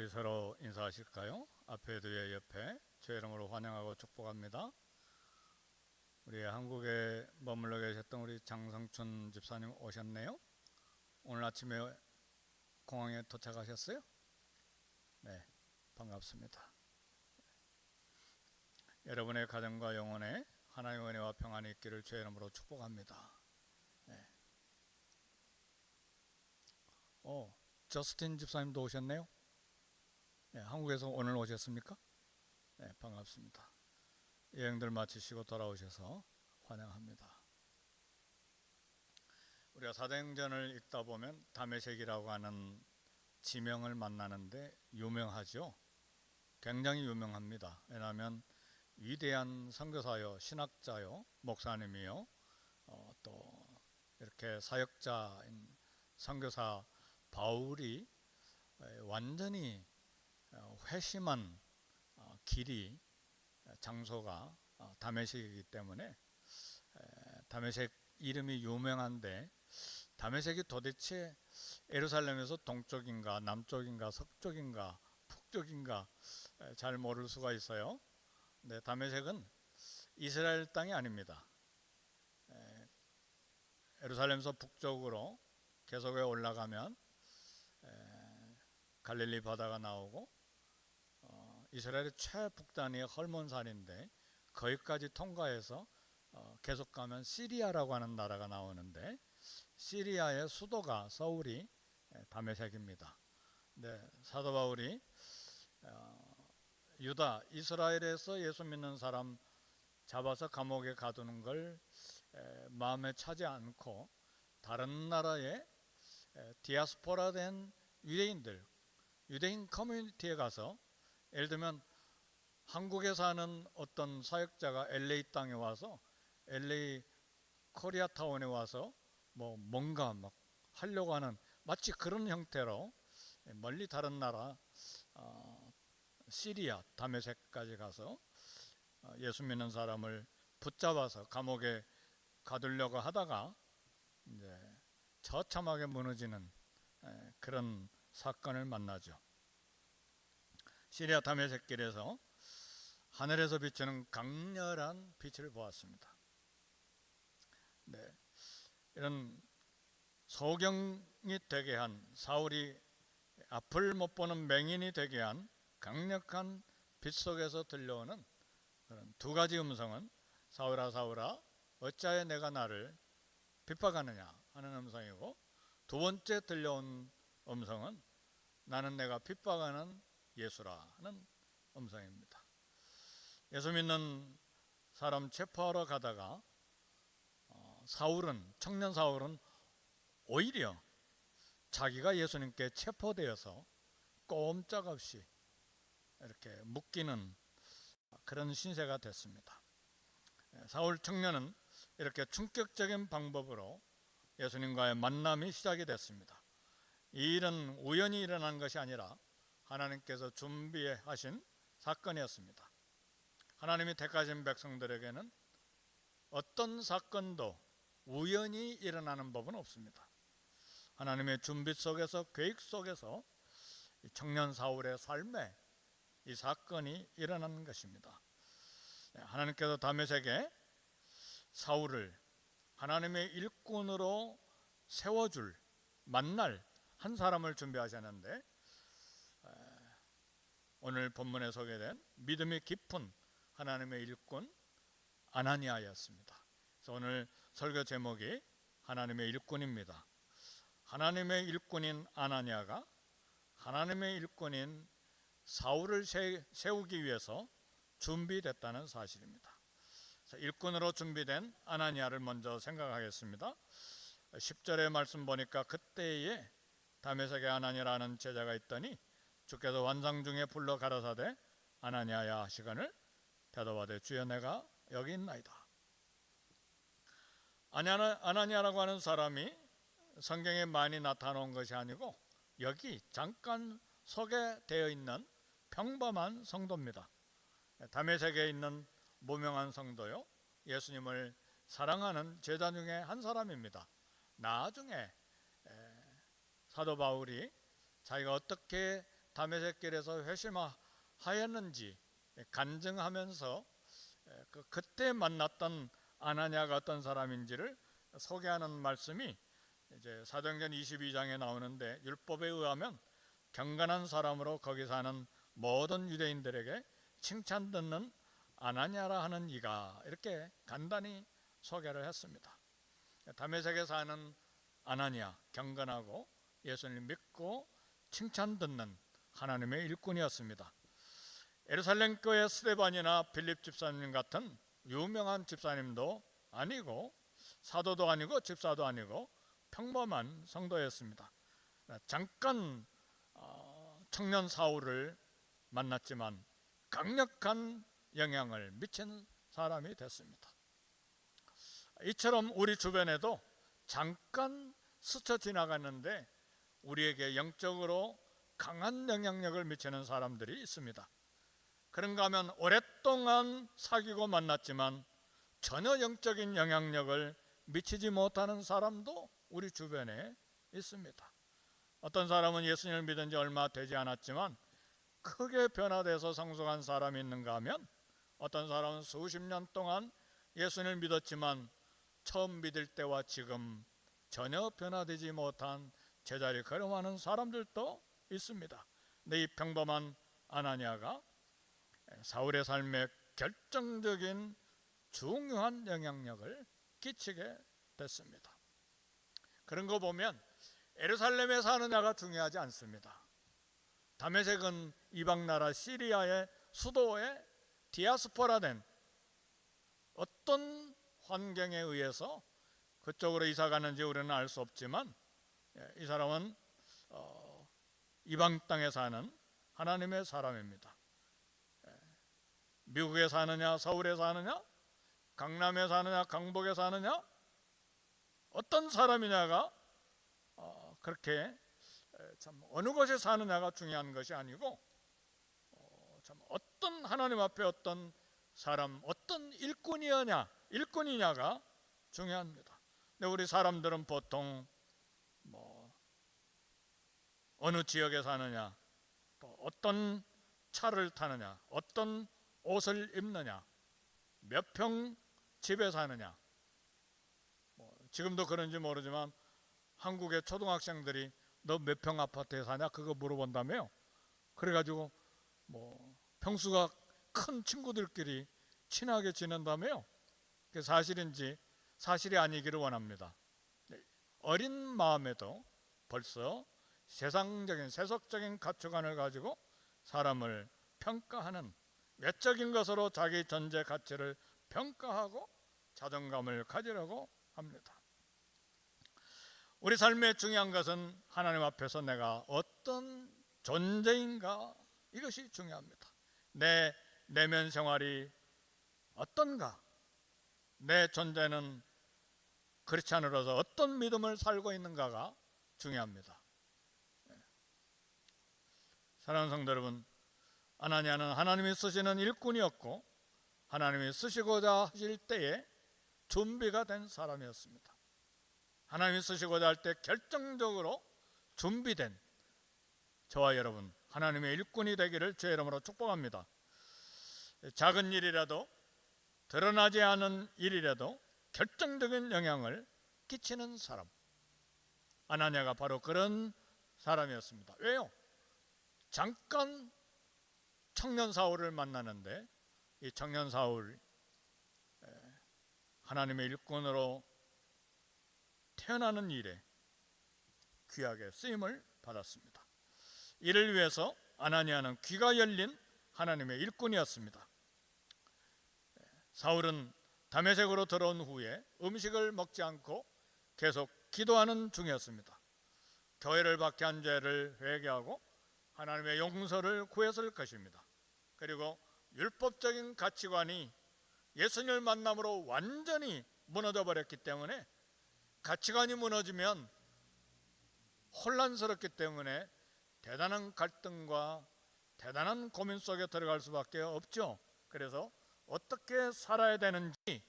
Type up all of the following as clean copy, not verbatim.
우리 서로 인사하실까요? 앞에 뒤에 옆에 제 이름으로 환영하고 축복합니다. 우리 한국에 머물러 계셨던 우리 장성춘 집사님 오셨네요. 오늘 아침에 공항에 도착하셨어요? 네, 반갑습니다. 여러분의 가정과 영혼에 하나님의 은혜와 평안이 있기를 주의 이름으로 축복합니다. 네. 저스틴 집사님도 오셨네요. 네, 한국에서 오늘 오셨습니까? 네, 반갑습니다. 여행들 마치시고 돌아오셔서 환영합니다. 우리가 사도행전을 읽다 보면 다메섹이라고 하는 지명을 만나는데 유명하죠. 굉장히 유명합니다. 왜냐하면 위대한 선교사요, 신학자요, 목사님이요, 또 이렇게 사역자인 선교사 바울이 완전히 회심한 길이 장소가 다메섹이기 때문에 다메섹 이름이 유명한데, 다메섹이 도대체 예루살렘에서 동쪽인가 남쪽인가 서쪽인가 북쪽인가 잘 모를 수가 있어요. 근데 다메섹은 이스라엘 땅이 아닙니다. 예루살렘에서 북쪽으로 계속 올라가면 갈릴리 바다가 나오고, 이스라엘의 최북단이 헐몬산인데 거기까지 통과해서 계속 가면 시리아라고 하는 나라가 나오는데, 시리아의 수도가 서울이 다메섹입니다. 네, 사도 바울이 유다 이스라엘에서 예수 믿는 사람 잡아서 감옥에 가두는 걸 마음에 차지 않고 다른 나라의 디아스포라 된 유대인들, 유대인 커뮤니티에 가서, 예를 들면 한국에 사는 어떤 사역자가 LA 땅에 와서 LA 코리아타운에 와서 뭔가 막 하려고 하는 마치 그런 형태로 멀리 다른 나라 시리아 다메섹까지 가서 예수 믿는 사람을 붙잡아서 감옥에 가두려고 하다가 이제 처참하게 무너지는 그런 사건을 만나죠. 시리아 다메섹 길에서 하늘에서 비치는 강렬한 빛을 보았습니다. 네, 이런 소경이 되게 한, 사울이 앞을 못 보는 맹인이 되게 한 강력한 빛 속에서 들려오는 그런 두 가지 음성은, 사울아 사울아 어찌하여 내가 나를 핍박하느냐 하는 음성이고, 두 번째 들려온 음성은 나는 내가 핍박하는 예수라 하는 음성입니다. 예수 믿는 사람 체포하러 가다가 청년 사울은 오히려 자기가 예수님께 체포되어서 꼼짝없이 이렇게 묶이는 그런 신세가 됐습니다. 사울 청년은 이렇게 충격적인 방법으로 예수님과의 만남이 시작이 됐습니다. 이 일은 우연히 일어난 것이 아니라 하나님께서 준비하신 사건이었습니다. 하나님이 택하신 백성들에게는 어떤 사건도 우연히 일어나는 법은 없습니다. 하나님의 준비 속에서, 계획 속에서 청년 사울의 삶에 이 사건이 일어나는 것입니다. 하나님께서 다메섹에 사울을 하나님의 일꾼으로 세워줄, 만날 한 사람을 준비하셨는데, 오늘 본문에 소개된 믿음이 깊은 하나님의 일꾼 아나니아였습니다. 그래서 오늘 설교 제목이 하나님의 일꾼입니다. 하나님의 일꾼인 아나니아가 하나님의 일꾼인 사울을 세우기 위해서 준비됐다는 사실입니다. 일꾼으로 준비된 아나니아를 먼저 생각하겠습니다. 10절의 말씀 보니까 그때에 다메섹에 아나니아라는 제자가 있더니 주께서 환상 중에 불러 가라사대 아나니아야 하시거늘 대답하되 주여 내가 여기 있나이다. 아나니아라고 하는 사람이 성경에 많이 나타난 것이 아니고 여기 잠깐 소개되어 있는 평범한 성도입니다. 다메섹에 있는 무명한 성도요, 예수님을 사랑하는 제자 중에 한 사람입니다. 나중에 사도 바울이 자기가 어떻게 다메섹 길에서 회심하였는지 간증하면서 그때 만났던 아나니아가 어떤 사람인지를 소개하는 말씀이 이제 사도행전 22장에 나오는데, 율법에 의하면 경건한 사람으로 거기 사는 모든 유대인들에게 칭찬 듣는 아나니아라 하는 이가, 이렇게 간단히 소개를 했습니다. 다메섹에 사는 아나니아, 경건하고 예수님 믿고 칭찬 듣는 하나님의 일꾼이었습니다. 예루살렘 교회 스데반이나 빌립 집사님 같은 유명한 집사님도 아니고 사도도 아니고 집사도 아니고 평범한 성도였습니다. 잠깐 청년 사울을 만났지만 강력한 영향을 미친 사람이 됐습니다. 이처럼 우리 주변에도 잠깐 스쳐 지나갔는데 우리에게 영적으로 강한 영향력을 미치는 사람들이 있습니다. 그런가 하면 오랫동안 사귀고 만났지만 전혀 영적인 영향력을 미치지 못하는 사람도 우리 주변에 있습니다. 어떤 사람은 예수님을 믿은 지 얼마 되지 않았지만 크게 변화돼서 성숙한 사람이 있는가 하면, 어떤 사람은 수십 년 동안 예수님을 믿었지만 처음 믿을 때와 지금 전혀 변화되지 못한 제자리 걸음하는 사람들도 있습니다. 근데 이 평범한 아나니아가 사울의 삶에 결정적인 중요한 영향력을 끼치게 됐습니다. 그런 거 보면 예루살렘에 사는 자가 중요하지 않습니다. 다메섹은 이방나라 시리아의 수도에 디아스포라된 어떤 환경에 의해서 그쪽으로 이사 가는지 우리는 알 수 없지만, 이 사람은 이방 땅에 사는 하나님의 사람입니다. 미국에 사느냐, 서울에 사느냐, 강남에 사느냐, 강북에 사느냐, 어떤 사람이냐가 그렇게 참 어느 곳에 사느냐가 중요한 것이 아니고, 참 어떤 하나님 앞에 어떤 사람, 어떤 일꾼이냐가 중요합니다. 근데 우리 사람들은 보통 어느 지역에 사느냐, 또 어떤 차를 타느냐, 어떤 옷을 입느냐, 몇 평 집에 사느냐, 지금도 그런지 모르지만 한국의 초등학생들이 너 몇 평 아파트에 사냐 그거 물어본다며요. 그래가지고 평수가 큰 친구들끼리 친하게 지낸다며요. 그게 사실인지 사실이 아니기를 원합니다. 어린 마음에도 벌써 세상적인 세속적인 가치관을 가지고 사람을 평가하는, 외적인 것으로 자기 존재 가치를 평가하고 자존감을 가지려고 합니다. 우리 삶의 중요한 것은 하나님 앞에서 내가 어떤 존재인가, 이것이 중요합니다. 내 내면 생활이 어떤가, 내 존재는 크리스찬으로서 어떤 믿음을 살고 있는가가 중요합니다. 사랑하는 성도 여러분, 아나니아는 하나님이 쓰시는 일꾼이었고 하나님이 쓰시고자 하실 때에 준비가 된 사람이었습니다. 하나님이 쓰시고자 할 때 결정적으로 준비된 저와 여러분, 하나님의 일꾼이 되기를 주의 이름으로 축복합니다. 작은 일이라도, 드러나지 않은 일이라도 결정적인 영향을 끼치는 사람, 아나니아가 바로 그런 사람이었습니다. 왜요? 잠깐 청년 사울을 만나는데 이 청년 사울, 하나님의 일꾼으로 태어나는 일에 귀하게 쓰임을 받았습니다. 이를 위해서 아나니아는 귀가 열린 하나님의 일꾼이었습니다. 사울은 다메섹으로 들어온 후에 음식을 먹지 않고 계속 기도하는 중이었습니다. 교회를 박해한 죄를 회개하고 하나님의 용서를 구했을 것입니다. 그리고 율법적인 가치관이 예수님을 만남으로 완전히 무너져 버렸기 때문에, 가치관이 무너지면 혼란스럽기 때문에 대단한 갈등과 대단한 고민 속에 들어갈 수밖에 없죠. 그래서 어떻게 살아야 되는지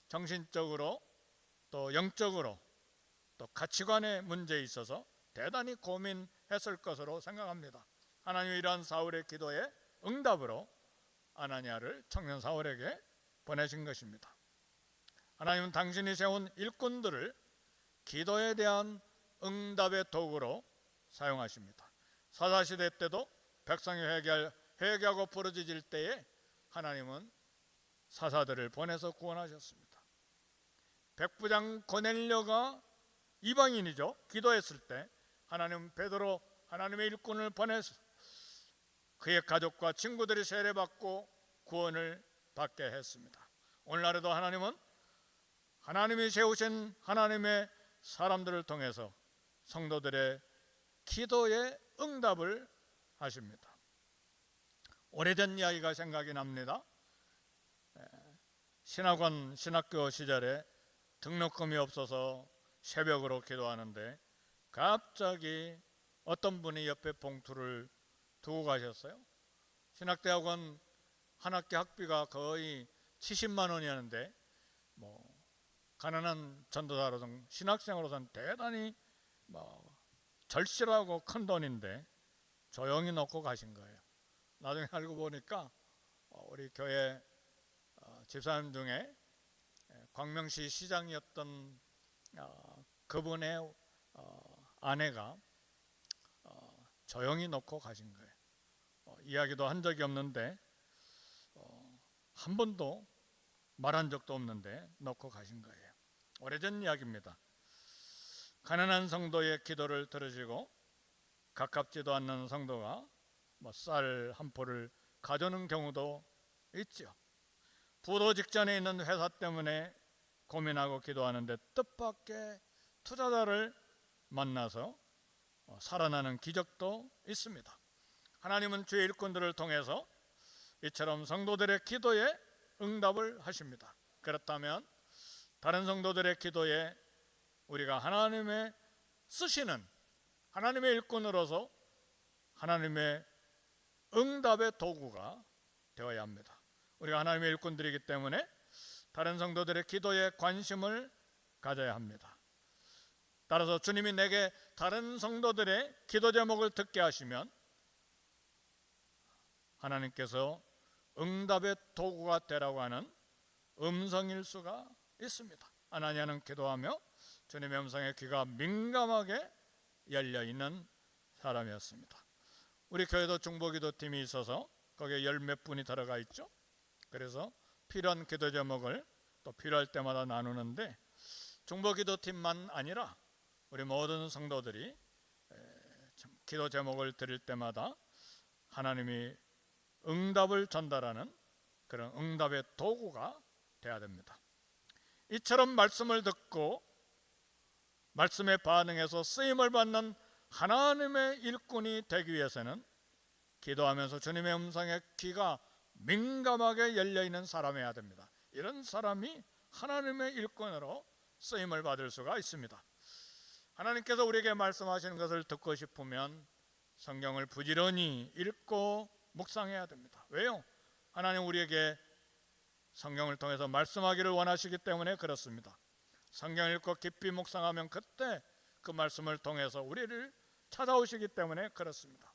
정신적으로 또 영적으로 또 가치관의 문제에 있어서 대단히 고민했을 것으로 생각합니다. 하나님이 이러한 사울의 기도에 응답으로 아나니아를 청년 사울에게 보내신 것입니다. 하나님은 당신이 세운 일꾼들을 기도에 대한 응답의 도구로 사용하십니다. 사사시대 때도 백성이 회개하고 부르짖을 때에 하나님은 사사들을 보내서 구원하셨습니다. 백부장 고넬료가 이방인이죠. 기도했을 때 하나님 베드로 하나님의 일꾼을 보내서 그의 가족과 친구들이 세례받고 구원을 받게 했습니다. 오늘날에도 하나님은 하나님이 세우신 하나님의 사람들을 통해서 성도들의 기도에 응답을 하십니다. 오래전 이야기가 생각이 납니다. 신학교 시절에 등록금이 없어서 새벽으로 기도하는데 갑자기 어떤 분이 옆에 봉투를 두고 가셨어요. 신학대학원 한 학기 학비가 거의 70만 원이었는데 가난한 전도사로서는 신학생으로서는 대단히 절실하고 큰 돈인데 조용히 놓고 가신 거예요. 나중에 알고 보니까 우리 교회 집사님 중에 광명시 시장이었던 그분의 아내가 조용히 놓고 가신 거예요. 이야기도 한 적이 없는데 한 번도 말한 적도 없는데 놓고 가신 거예요. 오래전 이야기입니다. 가난한 성도의 기도를 들으시고 가깝지도 않는 성도가 쌀 한 포를 가져오는 경우도 있죠. 부도 직전에 있는 회사 때문에 고민하고 기도하는데 뜻밖의 투자자를 만나서 살아나는 기적도 있습니다. 하나님은 주의 일꾼들을 통해서 이처럼 성도들의 기도에 응답을 하십니다. 그렇다면 다른 성도들의 기도에 우리가 하나님의 쓰시는 하나님의 일꾼으로서 하나님의 응답의 도구가 되어야 합니다. 우리가 하나님의 일꾼들이기 때문에 다른 성도들의 기도에 관심을 가져야 합니다. 따라서 주님이 내게 다른 성도들의 기도 제목을 듣게 하시면 하나님께서 응답의 도구가 되라고 하는 음성일 수가 있습니다. 아나니아는 기도하며 주님의 음성에 귀가 민감하게 열려있는 사람이었습니다. 우리 교회도 중보기도팀이 있어서 거기에 열 몇 분이 들어가 있죠. 그래서 필요한 기도 제목을 또 필요할 때마다 나누는데 중보기도팀만 아니라 우리 모든 성도들이 기도 제목을 드릴 때마다 하나님이 응답을 전달하는 그런 응답의 도구가 되어야 됩니다. 이처럼 말씀을 듣고 말씀에 반응해서 쓰임을 받는 하나님의 일꾼이 되기 위해서는 기도하면서 주님의 음성에 귀가 민감하게 열려있는 사람이어야 됩니다. 이런 사람이 하나님의 일꾼으로 쓰임을 받을 수가 있습니다. 하나님께서 우리에게 말씀하시는 것을 듣고 싶으면 성경을 부지런히 읽고 묵상해야 됩니다. 왜요? 하나님 우리에게 성경을 통해서 말씀하기를 원하시기 때문에 그렇습니다. 성경을 읽고 깊이 묵상하면 그때 그 말씀을 통해서 우리를 찾아오시기 때문에 그렇습니다.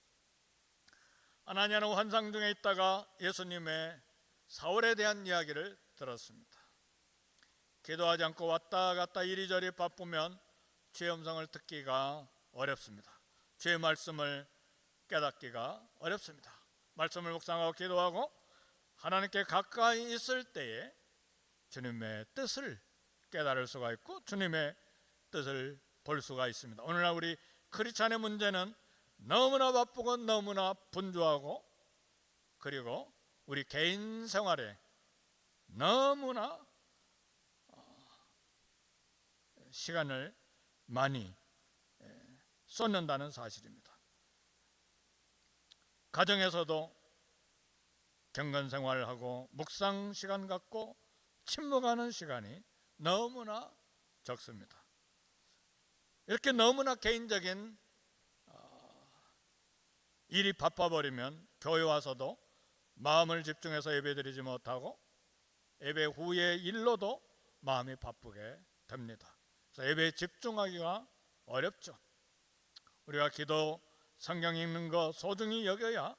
아나니아는 환상 중에 있다가 예수님의 사울에 대한 이야기를 들었습니다. 기도하지 않고 왔다 갔다 이리저리 바쁘면 주의 음성을 듣기가 어렵습니다. 주의 말씀을 깨닫기가 어렵습니다. 말씀을 묵상하고 기도하고 하나님께 가까이 있을 때에 주님의 뜻을 깨달을 수가 있고 주님의 뜻을 볼 수가 있습니다. 오늘날 우리 크리스찬의 문제는 너무나 바쁘고 너무나 분주하고 그리고 우리 개인 생활에 너무나 시간을 많이 쏟는다는 사실입니다. 가정에서도 경건 생활하고 묵상 시간 갖고 침묵하는 시간이 너무나 적습니다. 이렇게 너무나 개인적인 일이 바빠버리면 교회 와서도 마음을 집중해서 예배드리지 못하고 예배 후의 일로도 마음이 바쁘게 됩니다. 그래서 예배에 집중하기가 어렵죠. 우리가 기도 성경 읽는 거 소중히 여겨야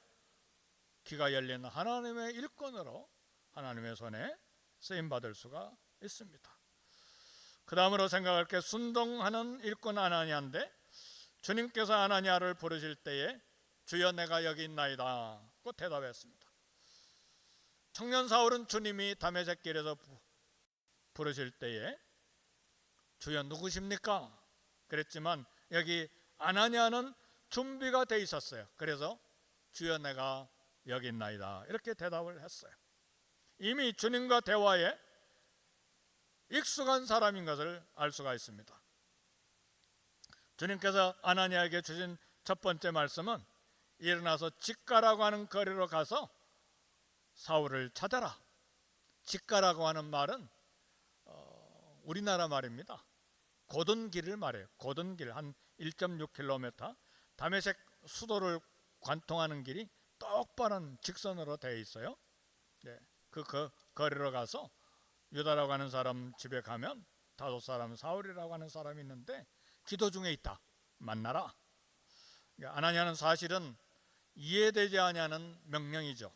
귀가 열린 하나님의 일꾼으로 하나님의 손에 쓰임받을 수가 있습니다. 그 다음으로 생각할 게 순종하는 일꾼 아나니아인데, 주님께서 아나니아를 부르실 때에 주여 내가 여기 있나이다 고 대답했습니다. 청년 사울은 주님이 다메섹 길에서 부르실 때에 주여 누구십니까? 그랬지만 여기 아나니아는 준비가 돼 있었어요. 그래서 주여 내가 여기 있나이다 이렇게 대답을 했어요. 이미 주님과 대화에 익숙한 사람인 것을 알 수가 있습니다. 주님께서 아나니아에게 주신 첫 번째 말씀은 일어나서 직가라고 하는 거리로 가서 사울을 찾아라. 직가라고 하는 말은 우리나라 말입니다. 곧은 길을 말해요. 곧은 길, 한 1.6km, 다메섹 수도를 관통하는 길이 똑바른 직선으로 되어 있어요. 네, 그 거리로 가서 유다라고 하는 사람 집에 가면 다섯 사람 사울이라고 하는 사람이 있는데 기도 중에 있다. 만나라. 아나니아는 사실은 이해되지 아니하는 명령이죠.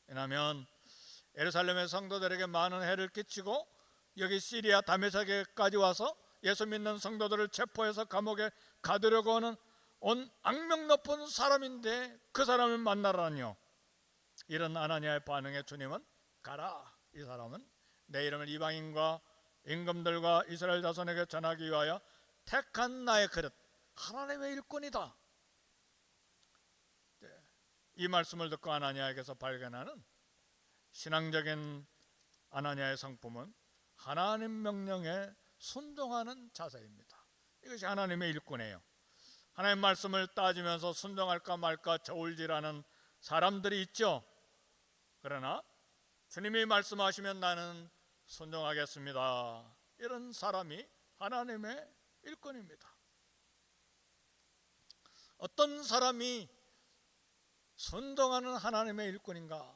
왜냐하면 예루살렘의 성도들에게 많은 해를 끼치고 여기 시리아 다메섹에까지 와서 예수 믿는 성도들을 체포해서 감옥에 가두려고 하는 온 악명 높은 사람인데 그 사람을 만나라니요. 이런 아나니아의 반응에 주님은 가라. 이 사람은 내 이름을 이방인과 임금들과 이스라엘 자손에게 전하기 위하여 택한 나의 그릇, 하나님의 일꾼이다. 이 말씀을 듣고 아나니아에게서 발견하는 신앙적인 아나니아의 성품은 하나님 명령에 순종하는 자세입니다. 이것이 하나님의 일꾼이에요. 하나님 말씀을 따지면서 순종할까 말까 저울질하는 사람들이 있죠. 그러나 주님이 말씀하시면 나는 순종하겠습니다. 이런 사람이 하나님의 일꾼입니다. 어떤 사람이 순종하는 하나님의 일꾼인가?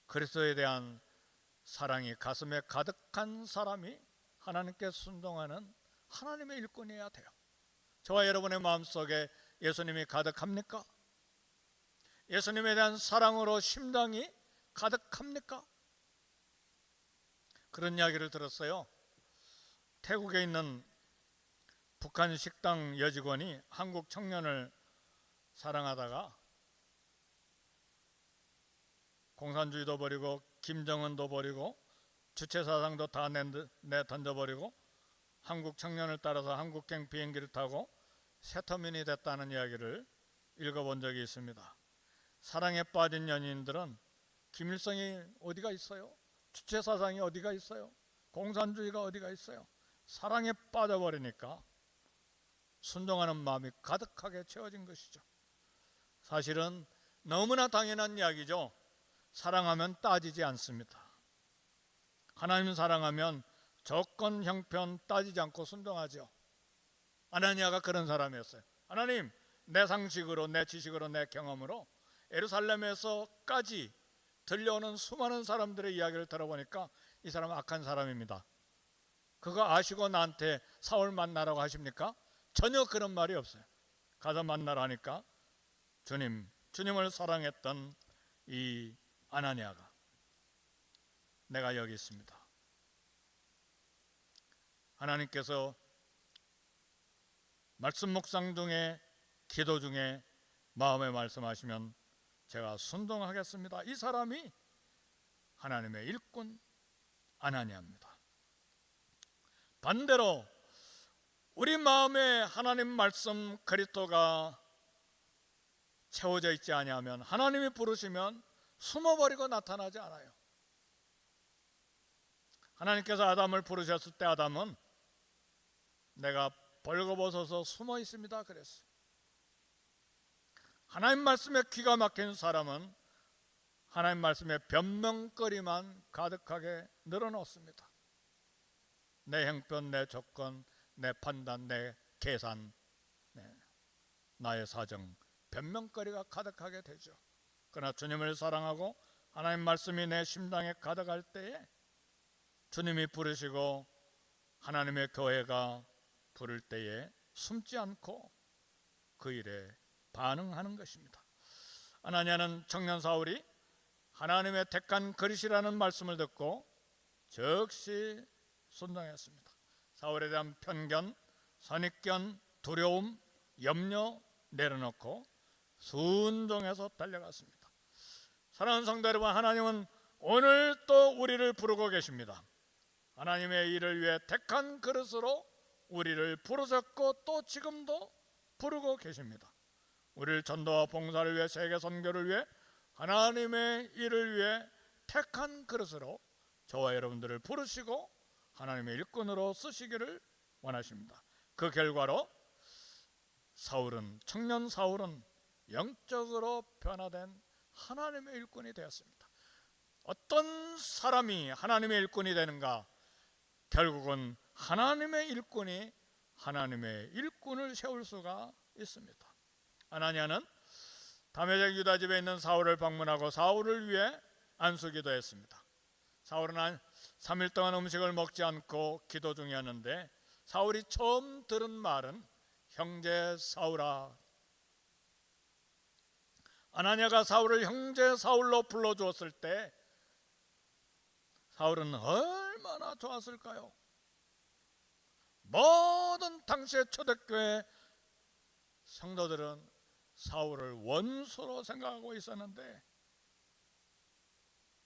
그리스도에 대한 사랑이 가슴에 가득한 사람이 하나님께 순종하는 하나님의 일꾼이어야 돼요. 저와 여러분의 마음속에 예수님이 가득합니까? 예수님에 대한 사랑으로 심장이 가득합니까? 그런 이야기를 들었어요. 태국에 있는 북한 식당 여직원이 한국 청년을 사랑하다가 공산주의도 버리고 김정은도 버리고 주체사상도 다 내던져버리고 한국 청년을 따라서 한국행 비행기를 타고 세터민이 됐다는 이야기를 읽어본 적이 있습니다. 사랑에 빠진 연인들은 김일성이 어디가 있어요? 주체사상이 어디가 있어요? 공산주의가 어디가 있어요? 사랑에 빠져버리니까 순종하는 마음이 가득하게 채워진 것이죠. 사실은 너무나 당연한 이야기죠. 사랑하면 따지지 않습니다. 하나님 사랑하면 조건 형편 따지지 않고 순종하죠. 아나니아가 그런 사람이었어요. 하나님, 내 상식으로, 내 지식으로, 내 경험으로 예루살렘에서까지 들려오는 수많은 사람들의 이야기를 들어보니까 이 사람은 악한 사람입니다. 그거 아시고 나한테 사울 만나라고 하십니까? 전혀 그런 말이 없어요. 가서 만나라니까 주님을 사랑했던 이 아나니아가 내가 여기 있습니다. 하나님께서 말씀 묵상 중에 기도 중에 마음에 말씀하시면 제가 순종하겠습니다. 이 사람이 하나님의 일꾼 아나니아입니다. 반대로 우리 마음에 하나님 말씀 그리스도가 채워져 있지 아니하면 하나님이 부르시면 숨어버리고 나타나지 않아요. 하나님께서 아담을 부르셨을 때 아담은 내가 벌거벗어서 숨어 있습니다 그랬어요. 하나님 말씀에 귀가 막힌 사람은 하나님 말씀에 변명거리만 가득하게 늘어놓습니다. 내 형편, 내 조건, 내 판단, 내 계산, 나의 사정, 변명거리가 가득하게 되죠. 그러나 주님을 사랑하고 하나님 말씀이 내 심장에 가득할 때에 주님이 부르시고 하나님의 교회가 부를 때에 숨지 않고 그 일에 반응하는 것입니다. 아나니아는 청년 사울이 하나님의 택한 그릇이라는 말씀을 듣고 즉시 순종했습니다. 사울에 대한 편견, 선입견, 두려움, 염려 내려놓고 순종해서 달려갔습니다. 사랑하는 성도 여러분, 하나님은 오늘 또 우리를 부르고 계십니다. 하나님의 일을 위해 택한 그릇으로 우리를 부르셨고 또 지금도 부르고 계십니다. 우리를 전도와 봉사를 위해, 세계 선교를 위해, 하나님의 일을 위해 택한 그릇으로 저와 여러분들을 부르시고 하나님의 일꾼으로 쓰시기를 원하십니다. 그 결과로 청년 사울은 영적으로 변화된 하나님의 일꾼이 되었습니다. 어떤 사람이 하나님의 일꾼이 되는가? 결국은 하나님의 일꾼이 하나님의 일꾼을 세울 수가 있습니다. 아나니아는 다메섹 유다 집에 있는 사울을 방문하고 사울을 위해 안수기도했습니다. 사울은 3일 동안 음식을 먹지 않고 기도 중이었는데 사울이 처음 들은 말은 형제 사울아. 아나니아가 사울을 형제 사울로 불러주었을 때 사울은 얼마나 좋았을까요? 모든 당시의 초대교회 성도들은 사울을 원수로 생각하고 있었는데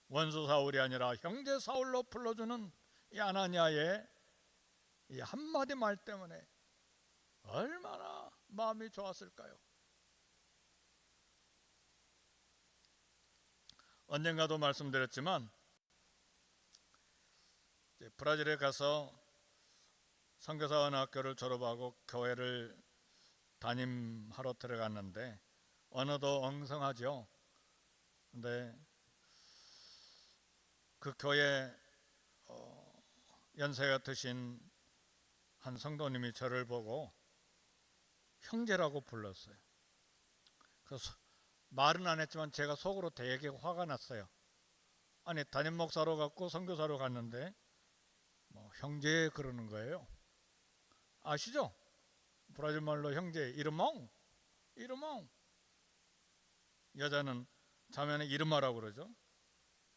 원수 사울이 아니라 형제 사울로 불러주는 이 아나니아의 이 한마디 말 때문에 얼마나 마음이 좋았을까요? 언젠가도 말씀드렸지만 브라질에 가서 선교사관학교를 졸업하고 교회를 담임하러 들어갔는데 언어도 엉성하죠. 근데 그 교회 연세가 드신 한 성도님이 저를 보고 형제라고 불렀어요. 그래서 말은 안 했지만 제가 속으로 되게 화가 났어요. 아니 담임 목사로 갔고 선교사로 갔는데 뭐 형제 그러는 거예요. 아시죠? 브라질 말로 형제 이르몽. 여자는 자매는 이르마라고 그러죠.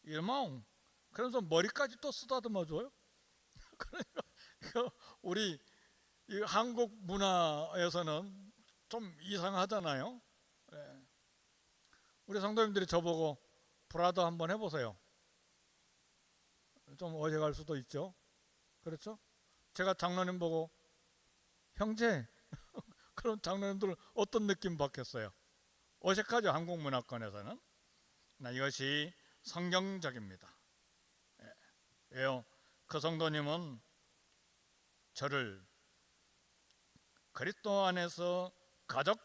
이르몽. 그러면서 머리까지 또 쓰다듬어 줘요. 그러니까 우리 이 한국 문화에서는 좀 이상하잖아요. 네. 우리 성도님들이 저보고 브라더 한번 해보세요. 좀 어색할 수도 있죠. 그렇죠? 제가 장로님 보고 형제 그럼 장로님들 어떤 느낌 받겠어요? 어색하죠. 한국 문화권에서는. 이것이 성경적입니다. 왜요? 그 성도님은 저를 그리스도 안에서 가족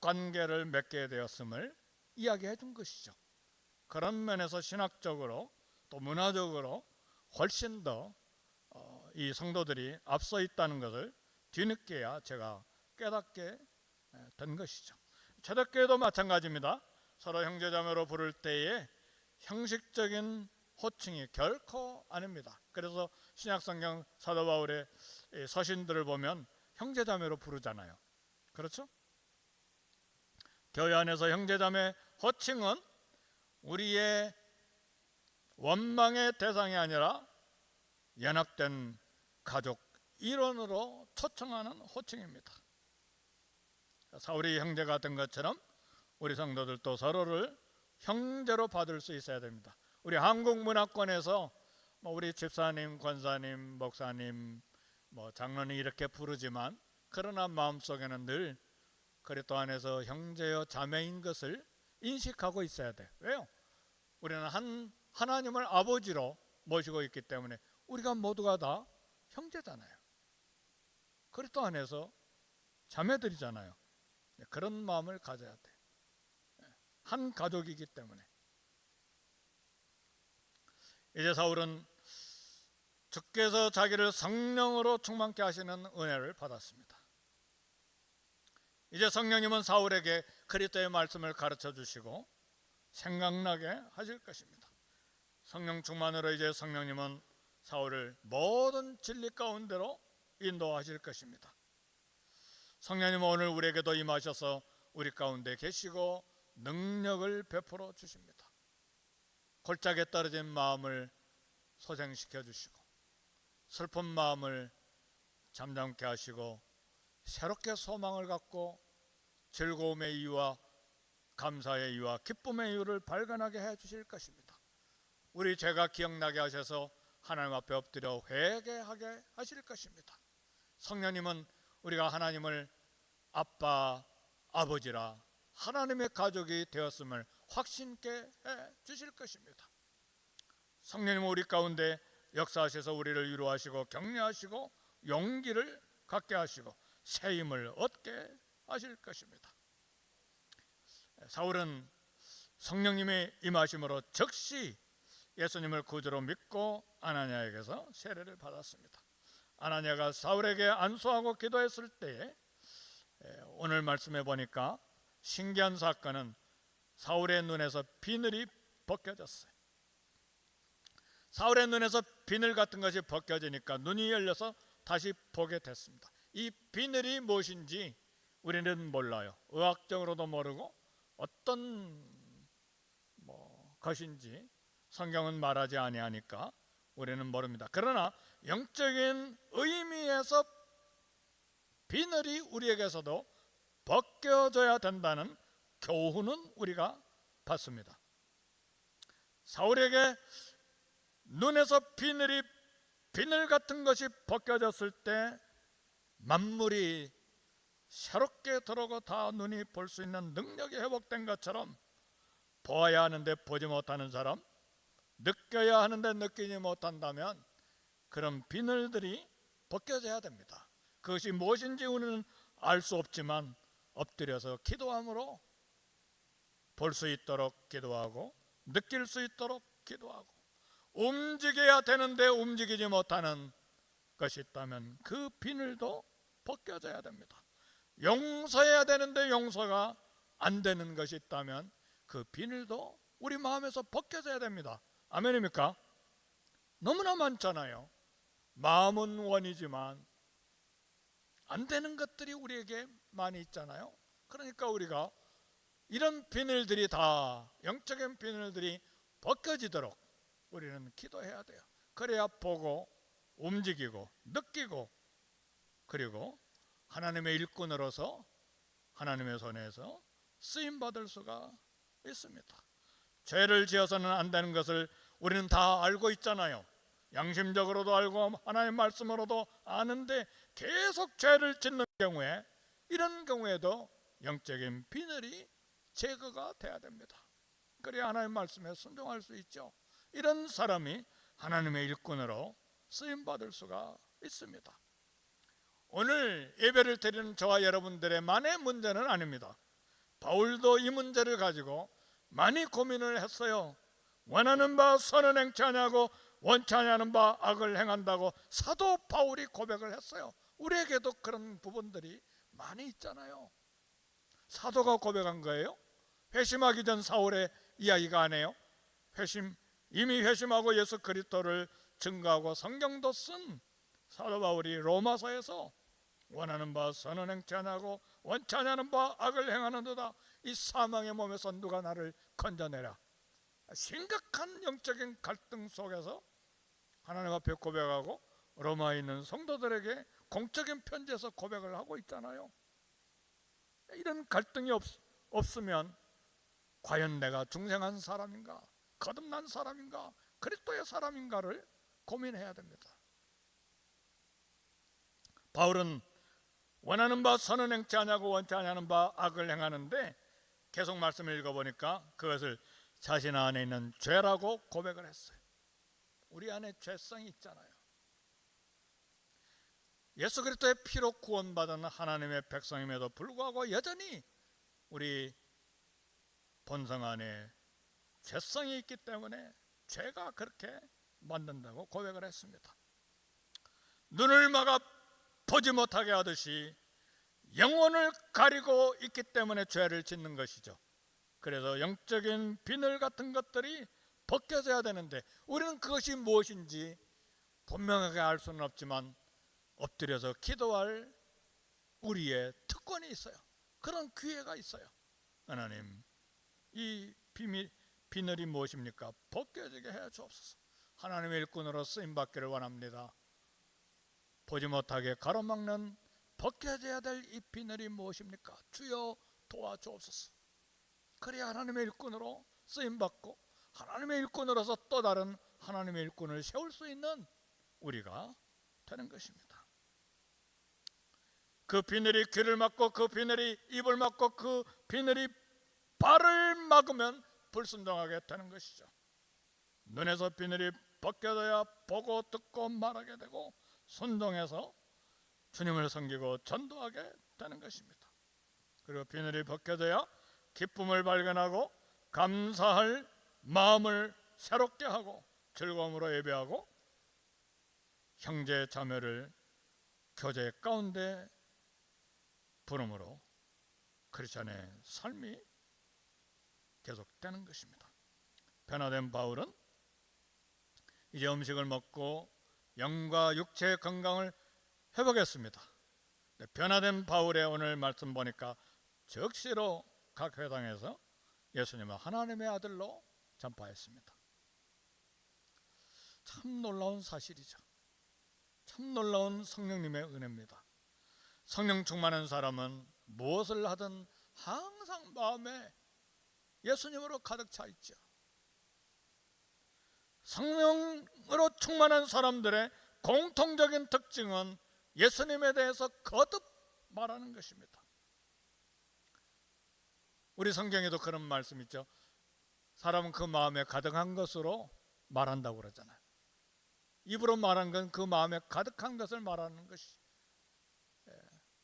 관계를 맺게 되었음을 이야기해 준 것이죠. 그런 면에서 신학적으로 또 문화적으로 훨씬 더 이 성도들이 앞서 있다는 것을 뒤늦게야 제가 깨닫게 된 것이죠. 초대교회도 마찬가지입니다. 서로 형제자매로 부를 때에 형식적인 호칭이 결코 아닙니다. 그래서 신약성경 사도 바울의 서신들을 보면 형제자매로 부르잖아요. 그렇죠? 교회 안에서 형제자매 호칭은 우리의 원망의 대상이 아니라 연합된 가족 일원으로 초청하는 호칭입니다. 사울이 형제가 된 것처럼 우리 성도들도 서로를 형제로 받을 수 있어야 됩니다. 우리 한국 문화권에서 우리 집사님, 권사님, 목사님, 장로님 이렇게 부르지만 그러나 마음속에는 늘 그리스도 안에서 형제여 자매인 것을 인식하고 있어야 돼. 왜요? 우리는 하나님을 아버지로 모시고 있기 때문에 우리가 모두가 다 형제잖아요. 그리스도 안에서 자매들이잖아요. 그런 마음을 가져야 돼. 한 가족이기 때문에. 이제 사울은 주께서 자기를 성령으로 충만케 하시는 은혜를 받았습니다. 이제 성령님은 사울에게 그리스도의 말씀을 가르쳐 주시고 생각나게 하실 것입니다. 성령 충만으로 이제 성령님은 사울을 모든 진리 가운데로 인도하실 것입니다. 성령님은 오늘 우리에게도 임하셔서 우리 가운데 계시고 능력을 베풀어 주십니다. 골짜기에 떨어진 마음을 소생시켜 주시고 슬픈 마음을 잠잠케 하시고 새롭게 소망을 갖고 즐거움의 이유와 감사의 이유와 기쁨의 이유를 발견하게 해 주실 것입니다. 우리 죄가 기억나게 하셔서 하나님 앞에 엎드려 회개하게 하실 것입니다. 성령님은 우리가 하나님을 아빠, 아버지라 하나님의 가족이 되었음을 확신케 해 주실 것입니다. 성령님은 우리 가운데 역사하셔서 우리를 위로하시고 격려하시고 용기를 갖게 하시고 새 힘을 얻게 하실 것입니다. 사울은 성령님의 임하심으로 즉시 예수님을 구주로 믿고 아나니아에게서 세례를 받았습니다. 아나니아가 사울에게 안수하고 기도했을 때에 오늘 말씀해 보니까 신기한 사건은 사울의 눈에서 비늘이 벗겨졌어요. 사울의 눈에서 비늘 같은 것이 벗겨지니까 눈이 열려서 다시 보게 됐습니다. 이 비늘이 무엇인지 우리는 몰라요. 의학적으로도 모르고 어떤 것인지 성경은 말하지 아니하니까 우리는 모릅니다. 그러나 영적인 의미에서 비늘이 우리에게서도 벗겨져야 된다는 교훈은 우리가 받습니다. 사울에게 눈에서 비늘 같은 것이 벗겨졌을 때 만물이 새롭게 들어오고 다 눈이 볼 수 있는 능력이 회복된 것처럼 보아야 하는데 보지 못하는 사람, 느껴야 하는데 느끼지 못한다면 그런 비늘들이 벗겨져야 됩니다. 그것이 무엇인지 우리는 알 수 없지만 엎드려서 기도함으로 볼 수 있도록 기도하고 느낄 수 있도록 기도하고 움직여야 되는데 움직이지 못하는 것이 있다면 그 비늘도 벗겨져야 됩니다. 용서해야 되는데 용서가 안 되는 것이 있다면 그 비늘도 우리 마음에서 벗겨져야 됩니다. 아멘입니까? 너무나 많잖아요. 마음은 원이지만 안 되는 것들이 우리에게 많이 있잖아요. 그러니까 우리가 이런 비늘들이 다 영적인 비늘들이 벗겨지도록 우리는 기도해야 돼요. 그래야 보고 움직이고 느끼고 그리고 하나님의 일꾼으로서 하나님의 손에서 쓰임받을 수가 있습니다. 죄를 지어서는 안 되는 것을 우리는 다 알고 있잖아요. 양심적으로도 알고 하나님의 말씀으로도 아는데 계속 죄를 짓는 경우에 이런 경우에도 영적인 비늘이 제거가 돼야 됩니다. 그래야 하나님의 말씀에 순종할 수 있죠. 이런 사람이 하나님의 일꾼으로 쓰임받을 수가 있습니다. 오늘 예배를 드리는 저와 여러분들의 만의 문제는 아닙니다. 바울도 이 문제를 가지고 많이 고민을 했어요. 원하는 바 선은 행치 아니하고 원치 아니하는 바 악을 행한다고 사도 바울이 고백을 했어요. 우리에게도 그런 부분들이 많이 있잖아요. 사도가 고백한 거예요. 회심하기 전 사울의 이야기가 아니에요. 이미 회심하고 예수 그리스도를 증거하고 성경도 쓴 사도 바울이 로마서에서 원하는 바 선은 행치 아니하고 원치 아니하는 바 악을 행하는도다. 이 사망의 몸에서 누가 나를 건져내라. 심각한 영적인 갈등 속에서 하나님 앞에 고백하고 로마에 있는 성도들에게 공적인 편지에서 고백을 하고 있잖아요. 이런 갈등이 없으면 과연 내가 중생한 사람인가, 거듭난 사람인가, 그리스도의 사람인가를 고민해야 됩니다. 바울은 원하는 바 선은 행치 아니하고 원치 아니하는 바 악을 행하는데 계속 말씀을 읽어보니까 그것을 자신 안에 있는 죄라고 고백을 했어요. 우리 안에 죄성이 있잖아요. 예수 그리스도의 피로 구원받은 하나님의 백성임에도 불구하고 여전히 우리 본성 안에 죄성이 있기 때문에 죄가 그렇게 만든다고 고백을 했습니다. 눈을 막아 보지 못하게 하듯이 영혼을 가리고 있기 때문에 죄를 짓는 것이죠. 그래서 영적인 비늘 같은 것들이 벗겨져야 되는데 우리는 그것이 무엇인지 분명하게 알 수는 없지만 엎드려서 기도할 우리의 특권이 있어요. 그런 기회가 있어요. 하나님, 이 비늘이 무엇입니까? 벗겨지게 해 주옵소서. 하나님의 일꾼으로 쓰임받기를 원합니다. 보지 못하게 가로막는 벗겨져야 될 이 비늘이 무엇입니까? 주여 도와주옵소서. 그래야 하나님의 일꾼으로 쓰임받고 하나님의 일꾼으로서 또 다른 하나님의 일꾼을 세울 수 있는 우리가 되는 것입니다. 그 비늘이 귀를 막고 그 비늘이 입을 막고 그 비늘이 발을 막으면 불순종하게 되는 것이죠. 눈에서 비늘이 벗겨져야 보고 듣고 말하게 되고 순종해서 주님을 섬기고 전도하게 되는 것입니다. 그리고 비늘이 벗겨져야 기쁨을 발견하고 감사할 마음을 새롭게 하고 즐거움으로 예배하고 형제 자매를 교제 가운데 부름으로 크리스천의 삶이 계속되는 것입니다. 변화된 바울은 이제 음식을 먹고 영과 육체의 건강을 회복했습니다. 변화된 바울의 오늘 말씀 보니까 즉시로 각 회당에서 예수님을 하나님의 아들로 전파했습니다. 참 놀라운 사실이죠. 참 놀라운 성령님의 은혜입니다. 성령 충만한 사람은 무엇을 하든 항상 마음에 예수님으로 가득 차 있죠. 성령으로 충만한 사람들의 공통적인 특징은 예수님에 대해서 거듭 말하는 것입니다. 우리 성경에도 그런 말씀 있죠. 사람은 그 마음에 가득한 것으로 말한다고 그러잖아요. 입으로 말한 건 그 마음에 가득한 것을 말하는 것이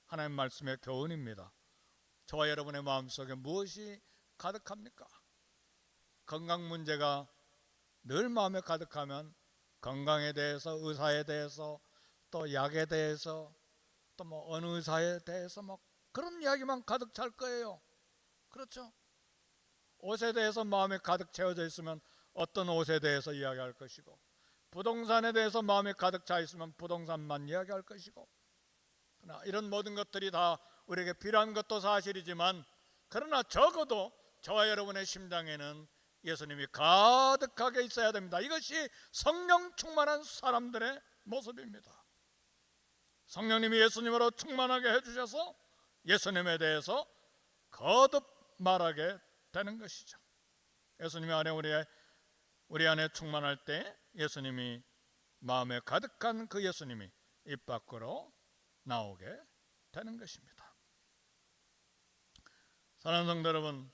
하나님 말씀의 교훈입니다. 저와 여러분의 마음속에 무엇이 가득합니까? 건강 문제가 늘 마음에 가득하면 건강에 대해서, 의사에 대해서, 또 약에 대해서, 또 뭐 어느 의사에 대해서 뭐 그런 이야기만 가득 찰 거예요. 그렇죠? 옷에 대해서 마음에 가득 채워져 있으면 어떤 옷에 대해서 이야기할 것이고, 부동산에 대해서 마음에 가득 차 있으면 부동산만 이야기할 것이고, 그러나 이런 모든 것들이 다 우리에게 필요한 것도 사실이지만, 그러나 적어도 저와 여러분의 심장에는 예수님이 가득하게 있어야 됩니다. 이것이 성령 충만한 사람들의 모습입니다. 성령님이 예수님으로 충만하게 해주셔서 예수님에 대해서 거듭 말하게 되는 것이죠. 예수님이 안에 우리 안에 충만할 때 예수님이 마음에 가득한 그 예수님이 입 밖으로 나오게 되는 것입니다. 사랑하는 성도 여러분,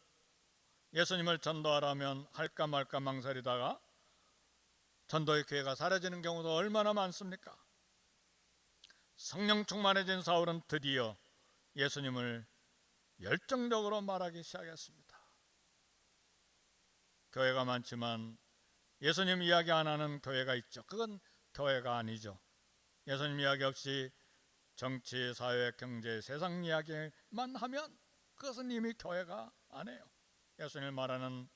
예수님을 전도하라면 할까 말까 망설이다가 전도의 기회가 사라지는 경우도 얼마나 많습니까? 성령 충만해진 사울은 드디어 예수님을 열정적으로 말하기 시작했습니다. 교회가 많지만 예수님 이야기 안 하는 교회가 있죠. 그건 교회가 아니죠. 예수님 이야기 없이 정치, 사회, 경제, 세상 이야기만 하면 그것은 이미 교회가 아니에요. 예수님을 말하는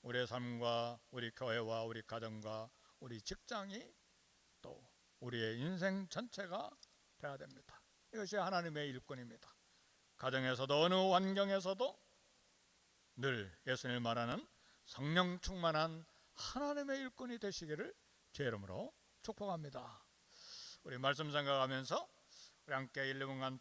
우리의 삶과 우리 교회와 우리 가정과 우리 직장이 또 우리의 인생 전체가 되어야 됩니다. 이것이 하나님의 일꾼입니다. 가정에서도 어느 환경에서도 늘 예수님을 말하는 성령 충만한 하나님의 일꾼이 되시기를 주의 이름으로 축복합니다. 우리 말씀 생각하면서 우리 함께 1, 2분간